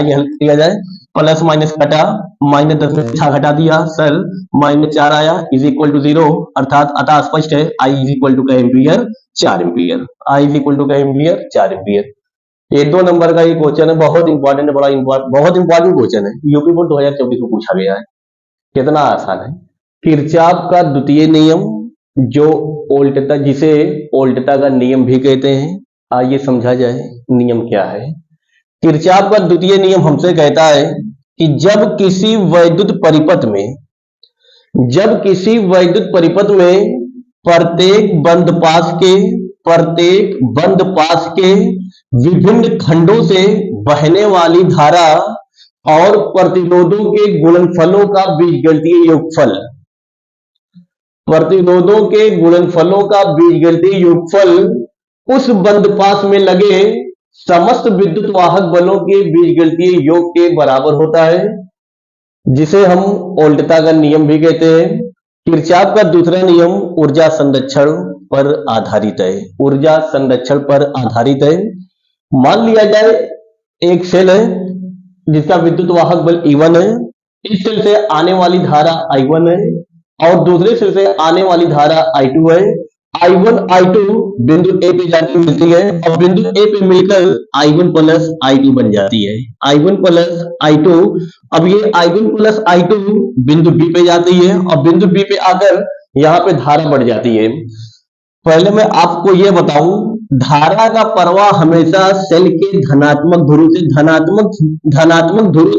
हल किया जाए, प्लस माइनस कटा, -10 में 6 घटा दिया सर, -4 आया इज इक्वल टू 0, अर्थात अतः स्पष्ट है I is equal two ampere 4 ampere, I is equal two ampere 4 ampere. ये 2 नंबर का ये क्वेश्चन है, बहुत इंपॉर्टेंट है, बहुत इंपॉर्टेंट क्वेश्चन है, यूपी बोर्ड 2024 को पूछा गया है। कितना आसान है। किरचॉफ का द्वितीय नियम, जो वोल्टता, जिसे वोल्टता का नियम भी कहते हैं, आइए समझा जाए नियम क्या है। किरचॉफ का द्वितीय नियम हमसे कहता है कि जब किसी वैद्युत परिपथ में प्रत्येक बंद पास के विभिन्न खंडों से बहने वाली धारा और प्रतिरोधों के गुणनफलों का बीजगणितीय योगफल उस बंद पास में लगे समस्त विद्युत वाहक बलों के बीजगणितीय योग के बराबर होता है, जिसे हम वोल्टता का नियम भी कहते हैं। किरचॉफ का दूसरा नियम ऊर्जा संरक्षण पर आधारित है। मान लिया जाए एक सेल है जिसका विद्युत वाहक बल E1 है, इस सेल से आने वाली धारा I1 है और दूसरे सेल से आने वाली धारा I2 है। I1 I2 बिंदु A पे जाकर मिलती है और बिंदु A पे मिलकर I1 प्लस I2 बन जाती है, I1 प्लस I2। अब ये I1 प्लस I2 बिंदु B पे जाती है और बिंदु B पे आकर यहाँ पे धारा बढ़ जाती है। पहले मैं आपको ये बताऊं, धारा का प्रवाह हमेशा सेल के धनात्मक ध्रुव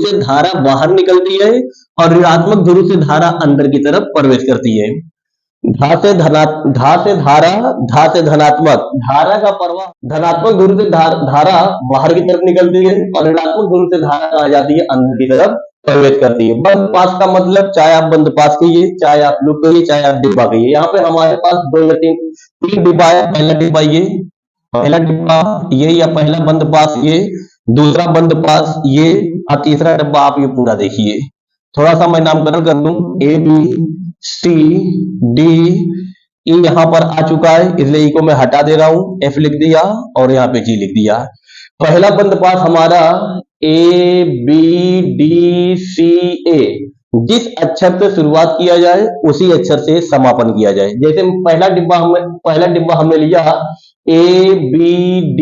से धारा बाहर निकलती है और ऋणात्मक ध्रुव से धारा अंदर की तरफ प्रवेश करती है। धारा का प्रवाह धनात्मक ध्रुव से धारा बाहर की तरफ निकलती है और ऋणात्मक ध्रुव से धारा कहाँ जाती है, अंदर की तरफ प्रवेश करती है। बंद पास का मतलब, चाहे आप बंद पास कहिए, चाहे आप लूप कहिए, चाहे आप डिब्बा कहिए, यहाँ पे हमारे पास 2 या 3 डिब्बा है। पहला डिब्बा ये या पहला बंद पास ये, दूसरा बंद पास ये और तीसरा डिब्बा आप ये पूरा देखिए। थोड़ा सा मैं नामकरण कर दूं, A B C D E यहाँ पर आ चुका है, इसलिए E को मैं हटा दे रहा हूं, F लिख दिया और यहाँ पे G लिख दिया। पहला बंद पास हमारा A B D C A, जिस अक्षर से शुरुआत किया जाए उसी अक्षर से समापन किया जाए। जैसे पहला डिब्बा हमने लिया A B D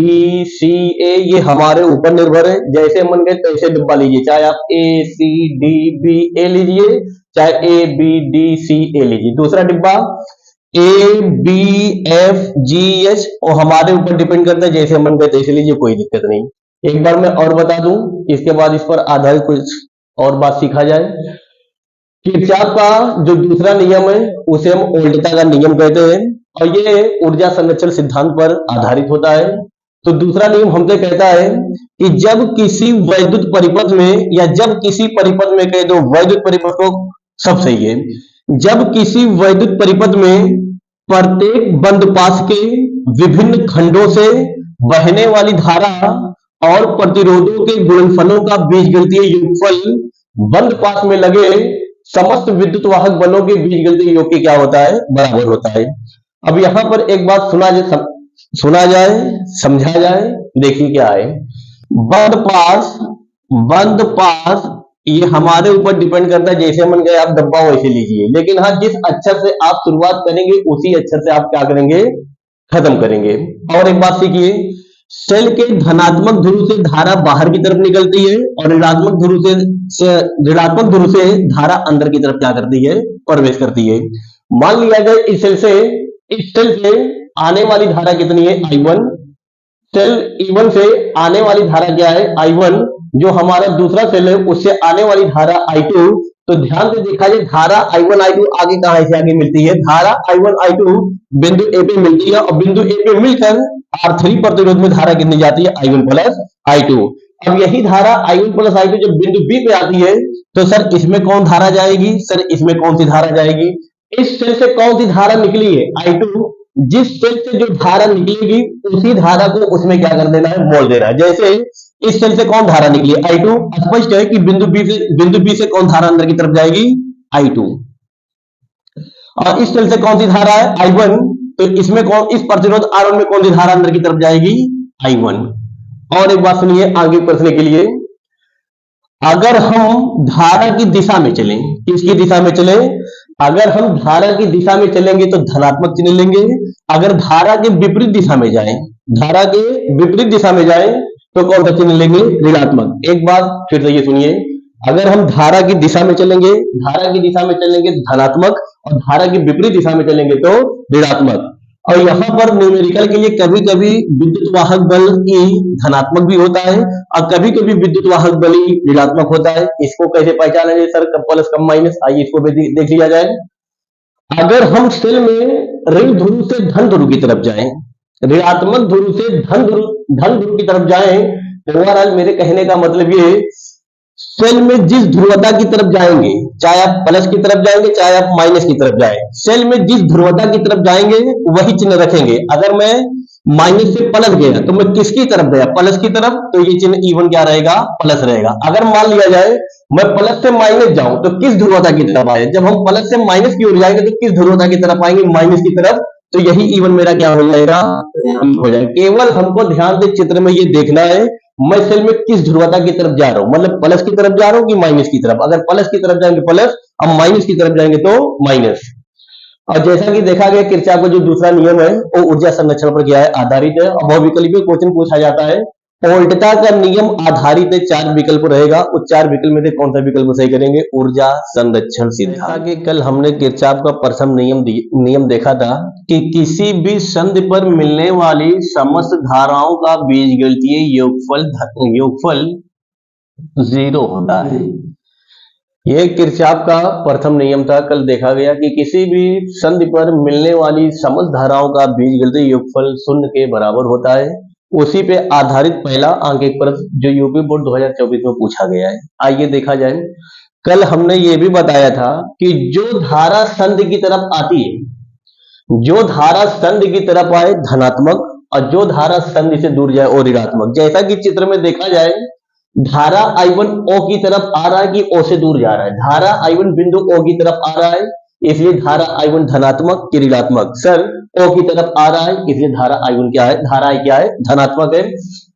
C A, ये हमारे ऊपर निर्भर है, जैसे मन गए तैसे डिब्बा लीजिए, चाहे आप A C D B A लीजिए, चाहे A B D C A लीजिए। दूसरा डिब्बा A B F G H, और हमारे ऊपर डिपेंड करता है, जैसे मन गए तैसे लीजिए, कोई दिक्कत नहीं। एक बार मैं और बता दूं, इसके बाद इस पर आधारित कुछ और बात सीखा जाए। किरचॉफ का जो दूसरा नियम है उसे हम वोल्टता का नियम कहते हैं और ये ऊर्जा संरक्षण सिद्धांत पर आधारित होता है। तो दूसरा नियम हमसे कहता है कि जब किसी वैद्युत परिपथ में, या जब किसी परिपथ में कह दो, वैद्युत परिपथ को सब सही है, जब किसी वैद्युत परिपथ में प्रत्येक बंद पास के विभिन्न खंडों से बहने वाली धारा और प्रतिरोधों के गुणनफलों का बीजगणितीय योगफल बंद पास में लगे समस्त विद्युत वाहक बलों के बीजगणितीय योग के क्या होता है, बराबर होता है। अब यहां पर एक बात सुना जाए, समझा जाए, देखिए क्या है। बंद पास ये हमारे ऊपर डिपेंड करता है, जैसे मन गए आप डब्बा वैसे लीजिए, लेकिन हाँ, जिस अक्षर से आप शुरुआत करेंगे उसी अक्षर से आप क्या करेंगे, खत्म करेंगे। और एक बात सीखिए, सेल के धनात्मक ध्रुव से धारा बाहर की तरफ निकलती है और ऋणात्मक ध्रुव से धारा अंदर की तरफ क्या करती है, प्रवेश करती है। मान लिया जाए इस सेल से आने वाली धारा कितनी है, I1। सेल E1 से आने वाली धारा क्या है, I1। जो हमारा दूसरा सेल है उससे आने वाली धारा I2। तो ध्यान से देखा जाए, धारा I1 I2 आगे कहां से आगे मिलती है, धारा I1 I2 बिंदु A पे मिलती है और बिंदु A पे मिलकर R3 प्रतिरोध में धारा कितनी जाती है, I1 प्लस I2। अब यही धारा I1 प्लस I2 जब बिंदु B पे आती है तो सर इसमें कौन धारा जाएगी, सर इसमें कौन सी धारा जाएगी, इस सेल से कौन सी धारा निकली है, I2। जिस सेल से जो धारा निकलेगी उसी धारा को उसमें क्या कर देना है, मोड़ देना है। जैसे इस सेल से कौन धारा निकली है, I2। स्पष्ट है कि बिंदु B से कौन धारा अंदर की तरफ जाएगी, I2। और इस सेल से कौन सी धारा है, I1। तो इसमें इस प्रतिरोध R1 में कौन सी धारा अंदर की तरफ जाएगी, I1। और एक बात सुनिए आगे प्रश्न के लिए, अगर हम धारा की दिशा में चलें, किसकी दिशा में चलें? अगर हम धारा की दिशा में चलेंगे तो धनात्मक चिन्ह लेंगे। अगर धारा के विपरीत दिशा में जाएं, धारा के विपरीत दिशा में जाएं तो कौन सा चिन्ह लेंगे? ऋणात्मक। एक बार फिर से ये सुनिए, अगर हम धारा की दिशा में चलेंगे, धारा की दिशा में चलेंगे धनात्मक, और धारा की विपरीत दिशा में चलेंगे तो ऋणात्मक। और यहाँ पर न्यूमेरिकल के लिए कभी कभी विद्युत वाहक बल ई धनात्मक भी होता है और कभी कभी विद्युत वाहक बल ई ऋणात्मक होता है। इसको कैसे पहचानेंगे सर, कब प्लस कब माइनस? आइए इसको भी देख लिया जाए। अगर हम सेल में ऋण ध्रुव से धन ध्रुव की तरफ जाएं, ऋणात्मक ध्रुव से धन ध्रुव की तरफ जाएं, तो ओवरऑल मेरे कहने का मतलब ये, सेल में जिस ध्रुवता की तरफ जाएंगे, चाहे आप प्लस की तरफ जाएंगे चाहे आप माइनस की तरफ जाएं, सेल में जिस ध्रुवता की तरफ जाएंगे वही चिन्ह रखेंगे। अगर मैं माइनस से प्लस गया तो मैं किसकी तरफ गया? प्लस की तरफ, तो ये चिन्ह इवन क्या रहेगा? प्लस रहेगा। अगर मान लिया जाए मैं प्लस से माइनस जाऊं तो किस ध्रुवता की तरफ आए? जब हम प्लस से माइनस की ओर जाएंगे तो किस ध्रुवता की तरफ आएंगे? माइनस की तरफ। तो यही इवन मेरा क्या हो जाएगा? हो जाएगा। केवल हमको ध्यान से चित्र में ये देखना है मैं सेल में किस ध्रुवता की तरफ जा रहा हूं, मतलब प्लस की तरफ जा रहा हूं कि माइनस की तरफ। अगर प्लस की तरफ जाएंगे प्लस, अब माइनस की तरफ जाएंगे तो माइनस। और जैसा कि देखा गया किरचॉफ का जो दूसरा नियम है वो ऊर्जा संरक्षण पर क्या है? आधारित है। और बहुविकल्पीय क्वेश्चन पूछा जाता है, पोल्टता का नियम आधारित है, 4 विकल्प रहेगा, उस 4 विकल्प में से कौन सा विकल्प सही करेंगे? ऊर्जा संरक्षण सिद्धांत। आगे कल हमने किरचॉफ का प्रथम नियम देखा था कि किसी भी संधि पर मिलने वाली समस्त धाराओं का बीजगणितीय योगफल 0 होता है। यह किरचॉफ का प्रथम नियम था। कल देखा गया कि किसी भी संधि पर मिलने वाली समस्त धाराओं का बीजगणितीय योगफल 0 के बराबर होता है। उसी पे आधारित पहला अंक एक प्रश्न जो यूपी बोर्ड 2024 में पूछा गया है। आइए देखा जाए। कल हमने ये भी बताया था कि जो धारा संधि की तरफ आती है, जो धारा संधि की तरफ आए धनात्मक, और जो धारा संधि से दूर जाए वो ऋणात्मक। जैसा कि चित्र में देखा जाए, धारा I1 O की तरफ आ रहा है कि O से दूर जा रहा है? धारा I1 बिंदु O की तरफ आ रहा है, इसलिए धारा I1 धनात्मक कि ऋणात्मक? सर O की तरफ आ रहा है, इसलिए धारा I1 क्या है? धारा I क्या है? धनात्मक है।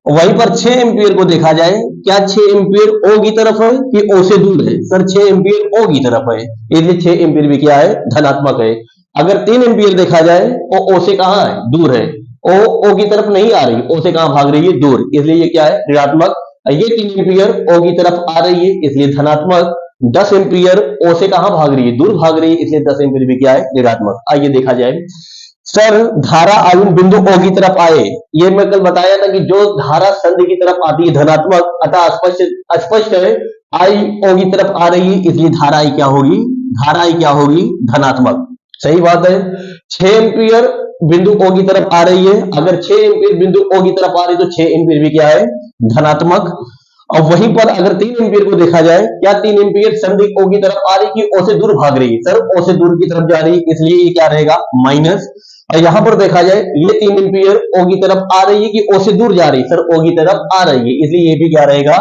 वहीं पर 6 एम्पियर को देखा जाए, क्या 6 एम्पियर O की तरफ है कि O से दूर है? सर 6 एम्पियर O की तरफ है, इसलिए 6 एम्पियर भी क्या है? धनात्मक है। अगर 3 एम्पियर देखा जाए वो O से कहां है? दूर है। O की तरफ नहीं आ रही, O से कहां भाग रही है? दूर, इसलिए ये क्या है? ऋणात्मक। ये 3 एम्पियर O की तरफ आ रही है, इसलिए धनात्मक। 10 एम्पियर O से कहां भाग रही है? दूर भाग रही है, इसलिए 10 एम्पियर भी क्या है? ऋणात्मक। आइए देखा जाए। सर धारा I1 बिंदु O की तरफ आए, ये मैं कल बताया था कि जो धारा संधि की तरफ आती है धनात्मक, अतः स्पष्ट है I O की तरफ आ रही है, इसलिए धारा I क्या होगी? धारा I क्या होगी? धनात्मक। सही बात है। 6 एम्पियर बिंदु O की तरफ आ रही है, अगर 6 एम्पियर बिंदु O की तरफ आ रही है तो 6 एम्पियर भी क्या है? धनात्मक। और वहीं पर अगर 3 एम्पियर को देखा जाए, क्या 3 एम्पियर संधि O की तरफ आ रही है कि O से दूर भाग रही है? सर O से दूर की तरफ जा रही है, इसलिए ये क्या रहेगा? माइनस। और यहां पर देखा जाए ये 3 एम्पियर O की तरफ आ रही है कि O से दूर जा रही है? सर O की तरफ आ रही है, इसलिए ये भी क्या रहेगा?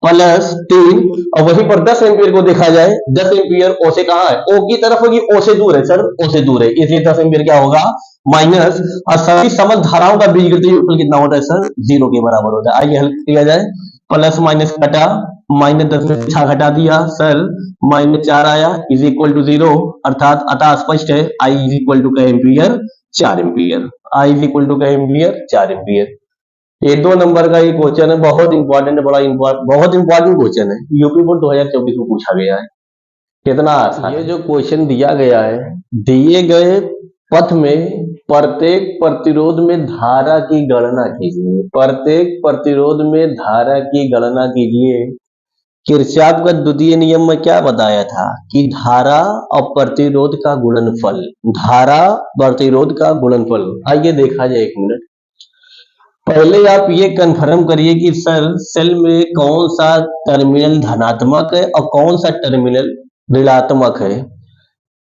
+3। और वहीं पर 10 एम्पियर को देखा जाए, 10 एम्पियर O से कहां है? O की तरफ है कि O से दूर है? सर O से दूर है, इसलिए 10 एम्पियर क्या होगा? माइनस। और सभी समस्त धाराओं का बीजगणितीय योगफल कितना होता है? सर 0 के बराबर होता है। आइए हल किया जाए। प्लस माइनस कटा, -10 में 6 घटा दिया, सर -4 आया, इज इक्वल टू 0, अर्थात अतः स्पष्ट है I is equal two ampere? 4 ampere. I is equal two ampere? 4 ampere. ये 2 नंबर का ये क्वेश्चन है, बहुत इंपॉर्टेंट है, बहुत इंपॉर्टेंट क्वेश्चन है, यूपी बोर्ड 2024 में पूछा गया है। कितना आसान ये जो क्वेश्चन दिया गया है, दिए गए पथ में प्रत्येक प्रतिरोध में धारा की गणना कीजिए। प्रत्येक प्रतिरोध में धारा की गणना कीजिए। किरचॉफ का द्वितीय नियम में क्या बताया था कि धारा और प्रतिरोध का गुणनफल, धारा प्रतिरोध का गुणनफल। आइए देखा जाए, 1 मिनट। पहले आप ये कंफर्म करिए कि सर सेल में कौन सा टर्मिनल धनात्मक है और कौन सा टर्मिनल ऋणात्मक है।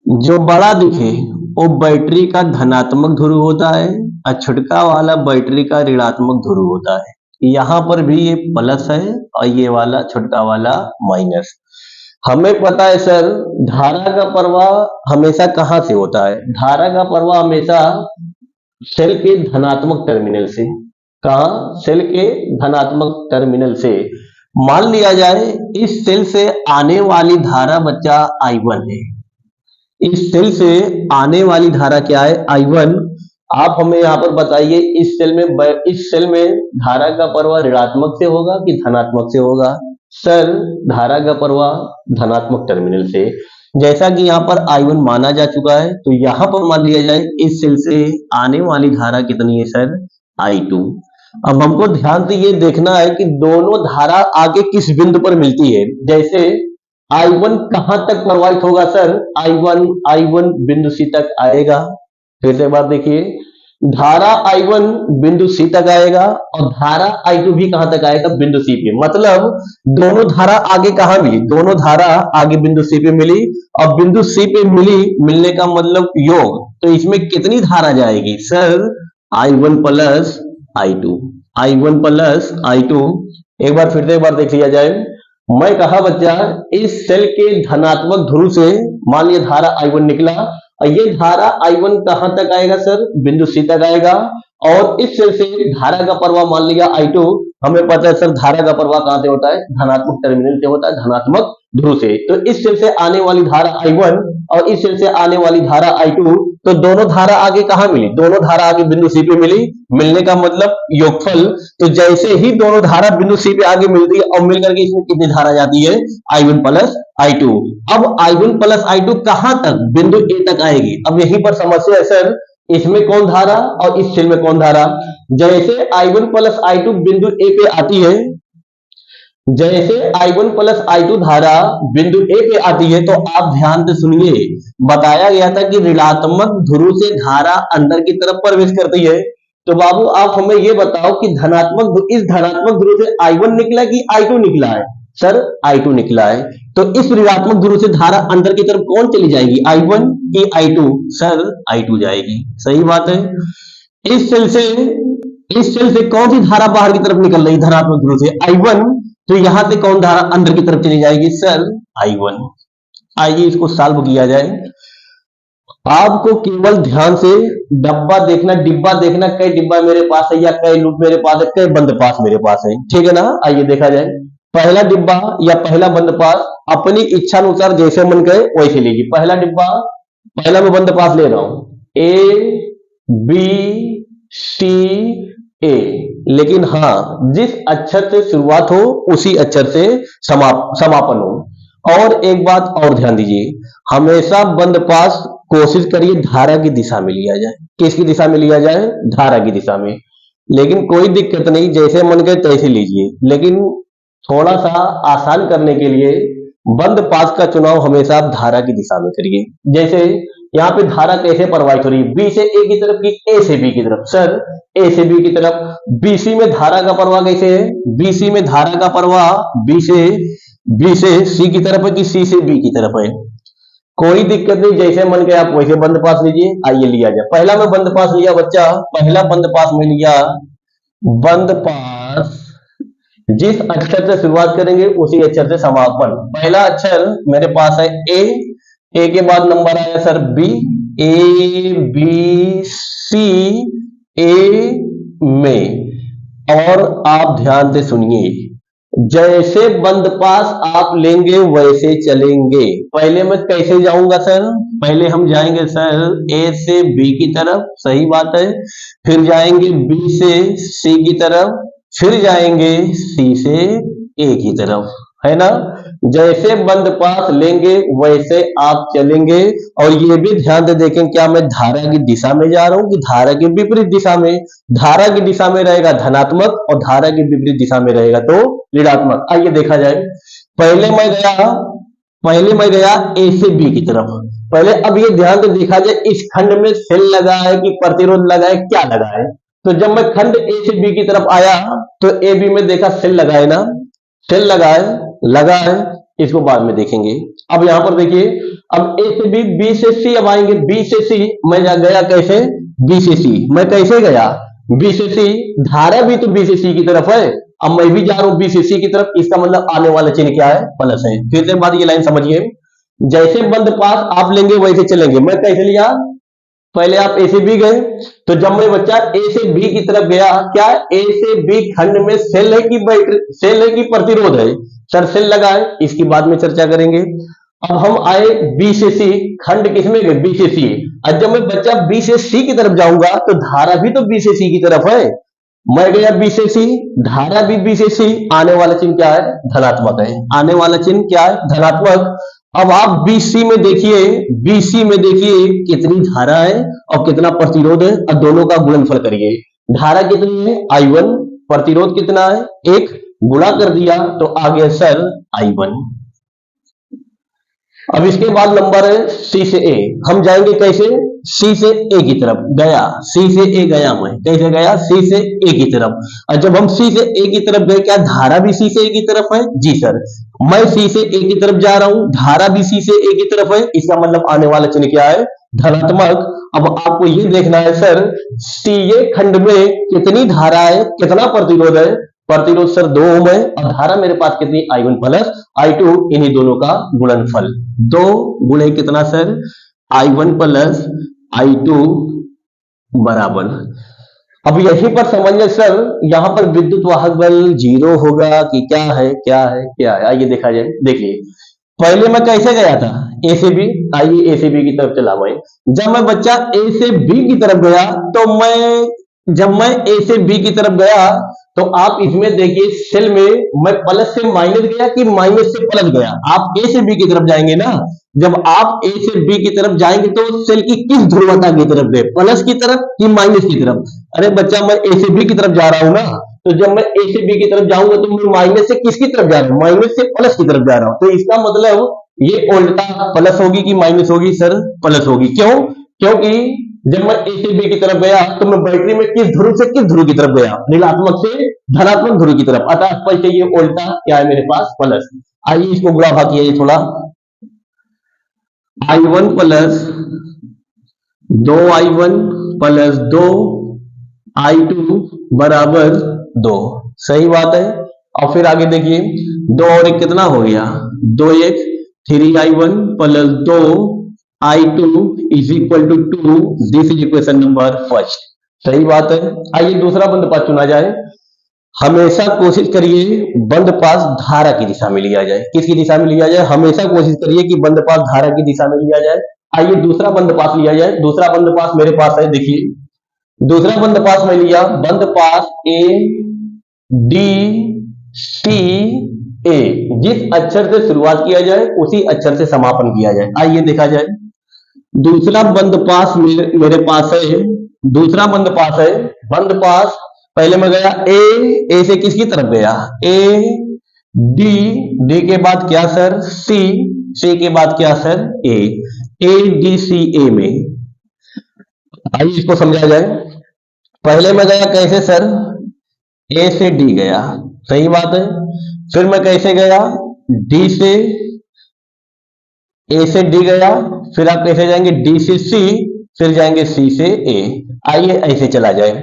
जो बड़ा दिखे वो बैटरी का धनात्मक ध्रुव होता है और छुटका वाला बैटरी का ऋणात्मक ध्रुव होता है। यहां पर भी ये प्लस है और ये वाला छुटका वाला माइनस। हमें पता है सर धारा का प्रवाह हमेशा कहां से होता है? धारा का प्रवाह हमेशा सेल के धनात्मक टर्मिनल से। कहा? सेल के धनात्मक टर्मिनल से। मान लिया जाए इस सेल से आने वाली धारा बच्चा I1 है। इस सेल से आने वाली धारा क्या है? I1। आप हमें यहाँ पर बताइए इस सेल में धारा का प्रवाह ऋणात्मक से होगा कि धनात्मक से होगा? सर, धारा का प्रवाह धनात्मक टर्मिनल से। जैसा कि यहाँ पर I1 माना जा चुका है, तो यहाँ पर मान लिया जाए इस सेल से आने वाली धारा कितनी है सर? I2। अब हमको ध्यान से ये देखना है कि दोनों धारा आगे किस बिंदु पर मिलती है। जैसे I1 कहां तक प्रवाहित होगा सर? I1 बिंदु C तक आएगा। फिर से एक बार देखिए, धारा I1 बिंदु C तक आएगा और धारा I2 भी कहां तक आएगा? बिंदु C पे। मतलब दोनों धारा आगे कहां मिली? दोनों धारा आगे बिंदु C पे मिली और बिंदु C पे मिलने का मतलब योग। तो इसमें कितनी धारा जाएगी sir? I1 plus I2। I1 plus I2। एक बार फिर से एक बार देख लिया जाए। मैं कहा बच्चा, इस सेल के धनात्मक ध्रुव से मान लिया धारा I1 निकला और ये धारा I1 कहां तक आएगा सर? बिंदु C तक आएगा। और इस सेल से धारा का प्रवाह मान लिया I2। हमें पता है सर धारा का प्रवाह कहां से होता है? धनात्मक टर्मिनल से होता है, धनात्मक ध्रुव से। तो इस सेल से आने वाली धारा I1 और इस सेल से आने वाली धारा I2, तो दोनों धारा आगे कहां मिली? दोनों धारा आगे बिंदु C पे मिली। मिलने का मतलब योगफल। तो जैसे ही दोनों धारा बिंदु C पे आगे मिलती है और मिलकर के इसमें कितनी धारा जाती है? I1 plus I2। अब I1 प्लस I2 कहां तक? बिंदु A तक आएगी। अब यहीं पर समस्या है सर, इसमें कौन धारा और इस सेल में कौन धारा? जैसे I1 प्लस I2 बिंदु A पे आती है, जैसे I1 प्लस I2 धारा बिंदु A पे आती है, तो आप ध्यान से सुनिए, बताया गया था कि ऋणात्मक ध्रुव से धारा अंदर की तरफ प्रवेश करती है। तो बाबू आप हमें ये बताओ कि इस धनात्मक ध्रुव से I1 निकला कि I2 निकला है? सर I2 निकला है। तो इस ऋणात्मक ध्रुव से धारा अंदर की तरफ कौन चली जाएगी? I1 कि I2? सर I2 जाएगी। सही बात है। इस सेल से कौन सी धारा बाहर की तरफ निकल रही? धनात्मक ध्रुव से I1। तो यहां से कौन धारा अंदर की तरफ चली जाएगी? Sir I1। आइए इसको सॉल्व किया जाए। आपको केवल ध्यान से डिब्बा देखना, कई डिब्बा मेरे पास है या कई लूप मेरे पास है, कई बंद पास मेरे पास है, ठीक है ना? आइए देखा जाए। पहला डिब्बा या पहला बंद पास अपनी इच्छा अनुसार जैसे मन करे वैसे लीजिए। पहला मैं बंद पास ले रहा हूं, A B C A। लेकिन हाँ, जिस अक्षर से शुरुआत हो उसी अक्षर से समापन हो। और एक बात और ध्यान दीजिए, हमेशा बंद पास कोशिश करिए धारा की दिशा में लिया जाए। किसकी दिशा में लिया जाए? धारा की दिशा में। लेकिन कोई दिक्कत नहीं, जैसे मन करे तैसे लीजिए। लेकिन थोड़ा सा आसान करने के लिए बंद पास का चुनाव हमेशा आप धारा की दिशा में करिए। जैसे यहाँ पे धारा कैसे प्रवाहित हो रही है? बी से ए की तरफ की ए से बी की तरफ? सर ए से बी की तरफ। बीसी में धारा का प्रवाह कैसे है? बीसी में धारा का प्रवाह बी से सी की तरफ है कि सी से बी की तरफ है? कोई दिक्कत नहीं, जैसे मन करे आप वैसे बंद पास लीजिए। आइए लिया जाए। पहला मैं बंद पास लिया बच्चा, पहला बंद पास में लिया। बंद पास जिस अक्षर से शुरुआत करेंगे उसी अक्षर से समापन। पहला अक्षर मेरे पास है ए के बाद नंबर आया sir B, A B C A में। और आप ध्यान से सुनिए, जैसे बंद पास आप लेंगे वैसे चलेंगे। पहले मैं कैसे जाऊंगा सर? पहले हम जाएंगे सर A से B की तरफ, सही बात है। फिर जाएंगे B से C की तरफ, फिर जाएंगे C से A की तरफ, है ना? जैसे बंद पास लेंगे वैसे आप चलेंगे। और ये भी ध्यान से देखें, क्या मैं धारा की दिशा में जा रहा हूं कि धारा के विपरीत दिशा में? धारा की दिशा में रहेगा धनात्मक और धारा की विपरीत दिशा में रहेगा तो ऋणात्मक। आइए देखा जाए। पहले मैं गया ए से बी की तरफ। पहले अब ये ध्यान से देखा जाए, इस खंड में सेल लगा है कि प्रतिरोध लगा है, क्या लगा है? तो जब मैं खंड ए से बी की तरफ आया तो ए बी में देखा सेल लगा है ना? सेल लगा है, इसको बाद में देखेंगे। अब यहां पर देखिए, अब ए से बी, बी से सी, अब आएंगे बी से सी। मैं गया कैसे? बी से सी। मैं कैसे गया? बी से सी। धारा भी तो बी से सी की तरफ है, अब मैं भी जा रहा हूं बी से सी की तरफ। इसका मतलब आने वाला चिन्ह क्या है? प्लस है। फिर से बात, ये लाइन समझिए, जैसे बंद पास आप लेंगे वैसे चलेंगे। मैं कैसे लिया? पहले आप ए से बी गए, तो जब मैं बच्चा ए से बी की तरफ गया, क्या ए से बी खंड में सेल है कि बैटरी, सेल है कि प्रतिरोध है? सर सेल लगा है, इसकी बाद में चर्चा करेंगे। अब हम आए बी से सी, खंड किसमें गए? बी से सी। अब जब मैं बच्चा बी से सी की तरफ जाऊंगा तो धारा भी तो बी से सी की तरफ है। मैं गया बी से सी, धारा भी बी से सी, आने वाला चिन्ह क्या है? धनात्मक है। आने वाला चिन्ह क्या है? धनात्मक। अब आप बीसी में देखिए, बीसी में देखिए कितनी धारा है और कितना प्रतिरोध है, और दोनों का गुणनफल करिए। धारा कितनी है? I1, प्रतिरोध कितना है? 1, गुणा कर दिया तो आ गया सर I1। अब इसके बाद नंबर है सी से ए। हम जाएंगे कैसे? सी से ए की तरफ गया, सी से ए गया, मैं कैसे गया? सी से ए की तरफ। और जब हम सी से ए की तरफ गए, क्या धारा भी सी से ए की तरफ है? जी सर, मैं सी से ए की तरफ जा रहा हूं, धारा भी सी से ए की तरफ है, इसका मतलब आने वाला चिन्ह क्या है? धनात्मक। अब आपको ये देखना है सर सी ए खंड में कितनी धारा है, कितना प्रतिरोध है? प्रतिरोध सर 2 ओम है, और धारा मेरे पास कितनी? I1 प्लस I2, इन्हीं दोनों का गुणनफल। 2 गुणे कितना सर? I1 प्लस I2 बराबर। अब यहीं पर समझिए सर, यहां पर विद्युत वाहक बल 0 होगा कि क्या है? क्या है? क्या है? आइए देखा जाए। देखिए पहले मैं कैसे गया था? ए से बी। आइए ए से बी की तरफ चला मैं। जब मैं बच्चा ए से बी की तरफ गया, तो जब मैं ए से बी की तरफ गया, तो आप इसमें देखिए सेल में मैं प्लस से माइनस गया कि माइनस से प्लस गया? आप ए से बी की तरफ जाएंगे ना। जब आप ए से बी की तरफ जाएंगे तो सेल की किस ध्रुवता की तरफ गए? प्लस की तरफ कि माइनस की तरफ? अरे बच्चा मैं ए से बी की तरफ जा रहा हूं ना, तो जब मैं ए से बी की तरफ जाऊंगा तो मैं माइनस से किसकी तरफ जा रहा हूं? माइनस से प्लस की तरफ जा रहा हूं। तो इसका मतलब ये उल्टा प्लस होगी कि माइनस होगी? सर प्लस होगी। क्यों? क्योंकि जब मैं ए से बी की तरफ गया तो मैं बैटरी में किस ध्रुव से किस ध्रुव की तरफ गया? ऋणात्मक से धनात्मक ध्रुव की तरफ। अतः स्पष्ट है ये उल्टा क्या है मेरे पास? प्लस। आइए इसको गुणा भाग किया थोड़ा। I1 plus 2I1 plus 2I2 बराबर 2। सही बात है। और फिर आगे देखिए 2 और 1 कितना हो गया? 2 1 3I1 plus 2I2 is equal to 2। This is equation number first. सही बात है। आइए दूसरा बंद पास चुना जाए। हमेशा कोशिश करिए बंद पास धारा की दिशा में लिया जाए। किसकी दिशा में लिया जाए? हमेशा कोशिश करिए कि बंद पास धारा की दिशा में लिया जाए। आइए दूसरा बंद पास लिया जाए। दूसरा बंद पास मेरे पास है, देखिए दूसरा बंद पास में लिया, बंद पास ए डी सी ए। जिस अक्षर से शुरुआत किया जाए उसी अक्षर से समापन किया जाए। आइए देखा जाए। दूसरा बंद पास मेरे पास है, दूसरा बंद पास है। बंद पास पहले मैं गया ए से किसकी तरफ गया? ए डी के बाद क्या सर? सी के बाद क्या सर? ए डी सी ए में। आइए इसको समझा जाए। पहले मैं गया कैसे सर? ए से डी गया। सही बात है। फिर मैं कैसे गया? डी से ए से डी गया। फिर आप कैसे जाएंगे? डी से सी, फिर जाएंगे सी से ए। आइए ऐसे चला जाए।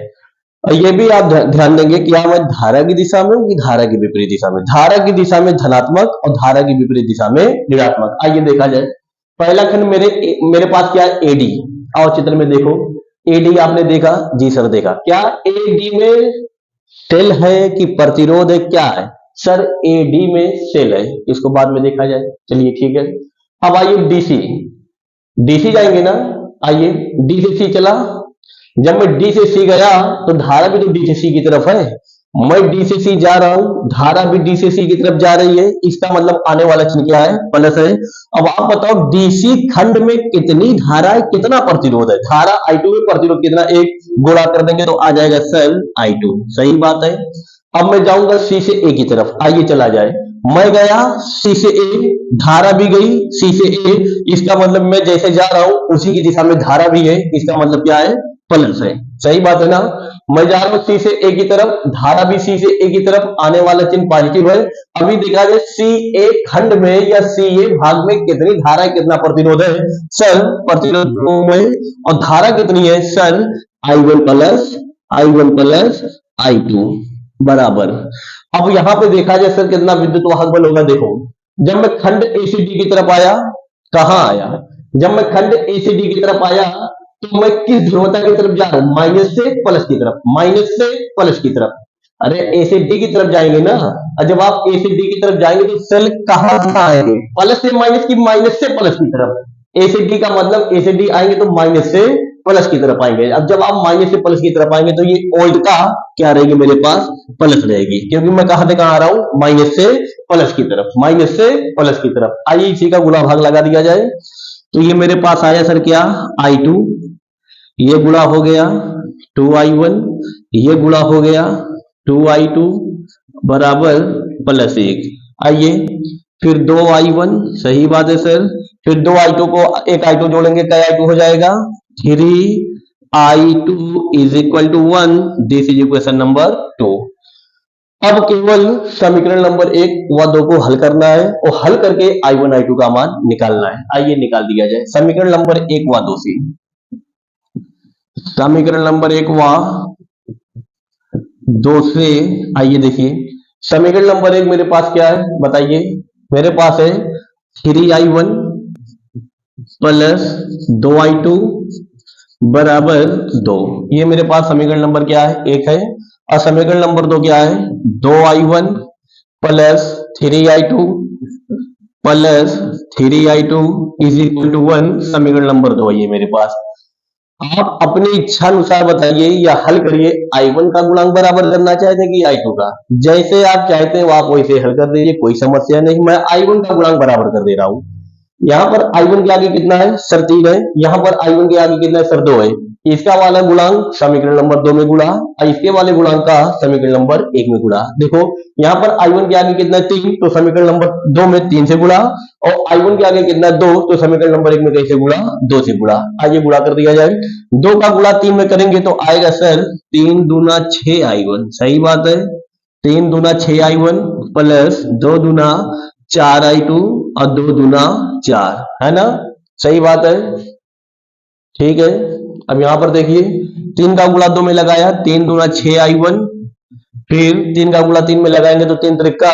और ये भी आप ध्यान देंगे कि मैं धारा की दिशा में हूं कि धारा की विपरीत दिशा में? धारा की दिशा में धनात्मक और धारा की विपरीत दिशा में ऋणात्मक। आइए देखा जाए। पहला खंड मेरे पास क्या है? एडी। आओ चित्र में देखो। एडी आपने देखा? जी सर देखा। क्या एडी में सेल है कि प्रतिरोध है? क्या है सर? एडी में सेल है। इसको बाद में देखा जाए। चलिए ठीक है। अब आइए डीसी। डीसी जाएंगे ना। आइए डी से सी चला। जब मैं डी से सी गया तो धारा भी तो डी से सी की तरफ है। मैं डी से सी जा रहा हूं, धारा भी डी से सी की तरफ जा रही है। इसका मतलब आने वाला चिन्ह क्या है? प्लस है। अब आप बताओ डीसी खंड में कितनी धारा है, कितना प्रतिरोध है? धारा I2 में प्रतिरोध कितना? 1। गुणा कर देंगे तो आ जाएगा सर I2। सही बात है। अब मैं जाऊंगा सी से ए की तरफ। आइए चला जाए। मैं गया सी से ए, धारा भी गई सी से ए। इसका मतलब मैं जैसे जा रहा हूं उसी की दिशा में धारा भी है। इसका मतलब क्या है? प्लस है। सही बात है ना। मैं जा रहा हूं सी से ए की तरफ, धारा भी सी से ए की तरफ, आने वाला चिन्ह पॉजिटिव है। अभी देखा जाए सी ए खंड में या सी ए भाग में कितनी धारा है, कितना प्रतिरोध है? सर प्रतिरोध 2 में। और धारा कितनी है सर? I1 प्लस I2 बराबर। अब यहां पे देखा जाए सर कितना विद्युत वाहक बल होगा। देखो जब मैं खंड ए से डी की तरफ आया, कहां आया? जब मैं खंड ए से डी की तरफ आया तो मैं किस ध्रुवता की तरफ जा रहा हूं, माइनस से प्लस की तरफ, माइनस से प्लस की तरफ। अरे ए से डी की तरफ जाएंगे ना, और जब आप ए से डी की तरफ जाएंगे तो सेल कहां आएंगे, प्लस से माइनस की, माइनस से प्लस की तरफ। ए से डी का मतलब ए से डी आएंगे तो माइनस से प्लस की तरफ आएंगे। अब जब आप माइनस से प्लस की तरफ आएंगे तो ये उल्टा क्या रहेगी मेरे पास, प्लस रहेगी, क्योंकि मैं कहां से कहां आ रहा हूं, माइनस से प्लस की तरफ, माइनस से प्लस की तरफ। आइए इसी का गुणा भाग लगा दिया जाए। तो ये मेरे पास आया सर क्या, I2, ये गुणा हो गया 2I1, ये गुणा हो गया 2I2 बराबर प्लस 1। आइए फिर 2I1, सही बात है सर, फिर 2I2 को एक I2 जोड़ेंगे, क्या I2 हो जाएगा, 3I2 is equal to 1। This is equation number 2। अब केवल समीकरण नंबर 1 व 2 को हल करना है और हल करके I1 I2 का मान निकालना है। आइए निकाल दिया जाए समीकरण नंबर 1 व 2 से। समीकरण नंबर 1 व 2 से आइए देखिए, समीकरण नंबर 1 मेरे पास क्या है बताइए, मेरे पास है 3I1 प्लस 2I2 बराबर 2। ये मेरे पास समीकरण नंबर क्या है, 1 है। और समीकरण नंबर 2 क्या है, 2I1 plus 3I2 plus 3I2 is equal to 1। समीकरण नंबर 2 है ये मेरे पास। आप अपनी इच्छा अनुसार बताइए या हल करिए, I1 का गुणांक बराबर करना चाहते हैं कि I2 का, जैसे आप चाहते हैं आप वैसे हल कर दीजिए, कोई समस्या नहीं। मैं I1 का गुणांक बराबर कर दे रहा हूं। यहाँ पर I1 के आगे कितना है सर, 3 है। यहाँ पर I1 के आगे कितना है सर, 2 है। इसका वाला गुणांक समीकरण नंबर 2 में गुणा और इसके वाले गुणांक का समीकरण नंबर 1 में गुणा। देखो यहाँ पर I1 के आगे कितना है 3, तो समीकरण नंबर 2 में 3 से गुणा, और I1 के आगे कितना है 2, तो समीकरण नंबर 1 में कैसे गुणा, 2 से गुणा। आइए गुणा कर दिया जाए, 2 का गुणा 3 में करेंगे तो आएगा सर 3 दूना 6I1, सही बात है, 3 दूना 6I1 प्लस 2 दूना 4I2 और 2 दूना 4, है ना, सही बात है, ठीक है। अब यहां पर देखिए 3 का गुणा 2 में लगाया, 3 दूना 6I1, फिर 3 का गुणा 3 में लगाएंगे तो 3 Trika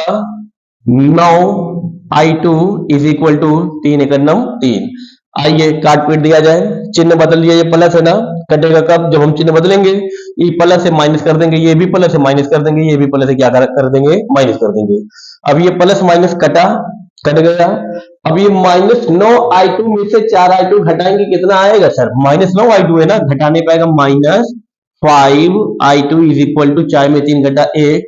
9I2 is equal to 3 एकम 3। आइए काट पीट दिया जाए, चिन्ह बदल दिया, ये प्लस है ना, कटेगा कब, जब हम चिन्ह बदलेंगे, ये प्लस से माइनस कर देंगे, ये भी प्लस से माइनस कर देंगे, ये भी प्लस से क्या कर देंगे, माइनस कर देंगे। अब ये प्लस माइनस कटा, कट गया। अब ये -9I2 में से 4I2 घटाएंगे, कितना आएगा सर, -9I2 है ना, घटाने पाएगा -5I2 इज इक्वल टू 4 में 3 घटा 1,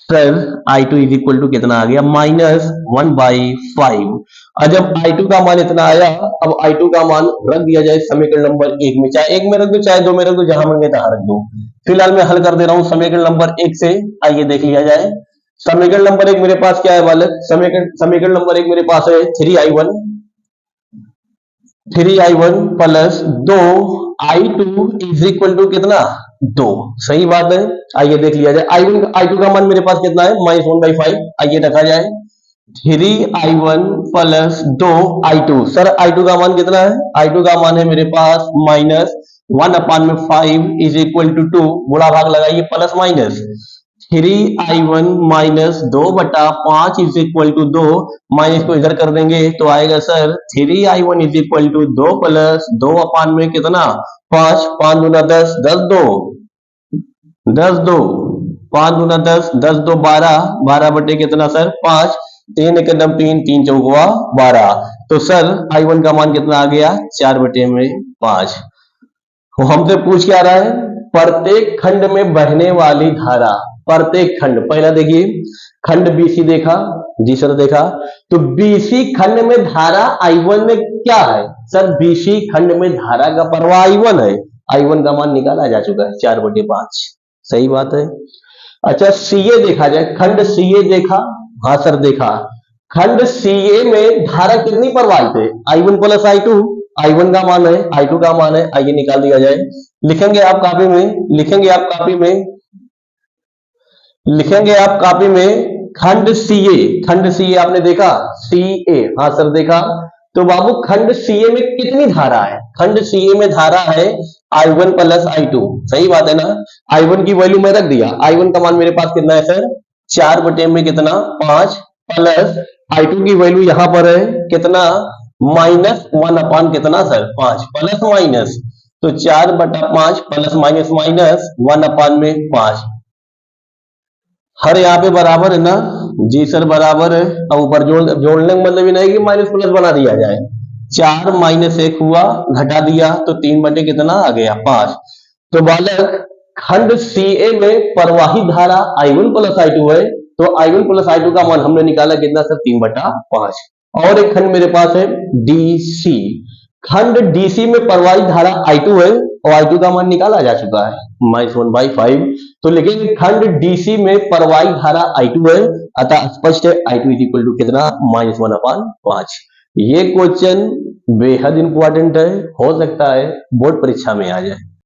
sir I2 is equal to कितना आ गया, -1/5। और जब I2 का मान इतना आया, अब I2 का मान रख दिया जाए समीकरण नंबर 1 में, चाहे 1 में रख दो चाहे 2 में रख दो, जहां मन गए तहां रख दो। फिलहाल मैं हल कर दे रहा हूं समीकरण नंबर 1 से। आइए देख लिया जाए, समीकरण नंबर 1 मेरे पास क्या है बालक, समीकरण नंबर 1 मेरे पास है 3I1 plus 2I2 is equal to कितना, 2, सही बात है। आइए देख लिया जाए, I2 का मान मेरे पास कितना है, -1/5। आइए रखा जाए 3I1 plus 2I2, sir I2 का मान कितना है, I2 का मान है मेरे पास -1/5 इज इक्वल टू 2। गुणा भाग लगाइए, plus minus 3I1 minus 2/5 is equal to 2, minus को इधर कर देंगे तो आएगा sir 3I1 is equal to 2 plus 2/5 में कितना, 5, 5 दूना 10, 10 2 10 2, 5 दूना 10, 10 2 12, 12 बटे कितना सर 5, 3 एकम 3, 3 चौका 12। तो सर I1 का मान कितना आ गया, 4/5। हमसे पूछ क्या रहा है, प्रत्येक खंड में बहने वाली धारा, प्रत्येक खंड, पहला देखिए खंड BC देखा, जी सर देखा, तो BC खंड में धारा I1 में क्या है सर, BC खंड में धारा का प्रवाह I1 है, I1 का मान निकाला जा चुका है 4/5, सही बात है। अच्छा CA देखा जाए, खंड CA देखा, हाँ सर देखा, खंड CA में धारा कितनी प्रवाहित है, I1 प्लस I2, I1 का मान है, I2 का मान है, आइए निकाल दिया जाए। लिखेंगे आप कापी में, लिखेंगे आप कापी में, लिखेंगे आप कापी में खंड CA आपने देखा, CA, हाँ सर देखा। तो बाबू खंड CA में कितनी धारा है, खंड CA में धारा है I1 प्लस I2, सही बात है ना। I1 की वैल्यू मैं रख दिया, I1 का मान मेरे पास कितना है सर, 4/में कितना 5, प्लस I2 की वैल्यू यहां पर है कितना, -1/, कितना सर 5, प्लस माइनस तो 4/5 प्लस माइनस माइनस 1/5। हर यहाँ पे बराबर है ना? जी सर बराबर है। अब ऊपर जोड़ने का मतलब ये नहीं कि माइनस प्लस बना दिया जाए। 4 माइनस 1 हुआ, घटा दिया तो 3 कितना आ गया 5। तो बालक खंड CA में प्रवाही धारा I1 प्लस I2 है, तो I1 प्लस I2 का मान हमने निकाला कितना सर? 3/5। और एक खंड मेरे पास है DC। खंड DC में प्रवाही धारा I2 है और I2 का मान निकाला जा चुका है -1/5। तो लेकिन खंड DC में प्रवाही धारा I2 है, अतः स्पष्ट है I2 इज इक्वल टू कितना? -1/5। ये क्वेश्चन बेहद इंपॉर्टेंट है, हो सकता है बोर्ड परीक्षा में आ जाए।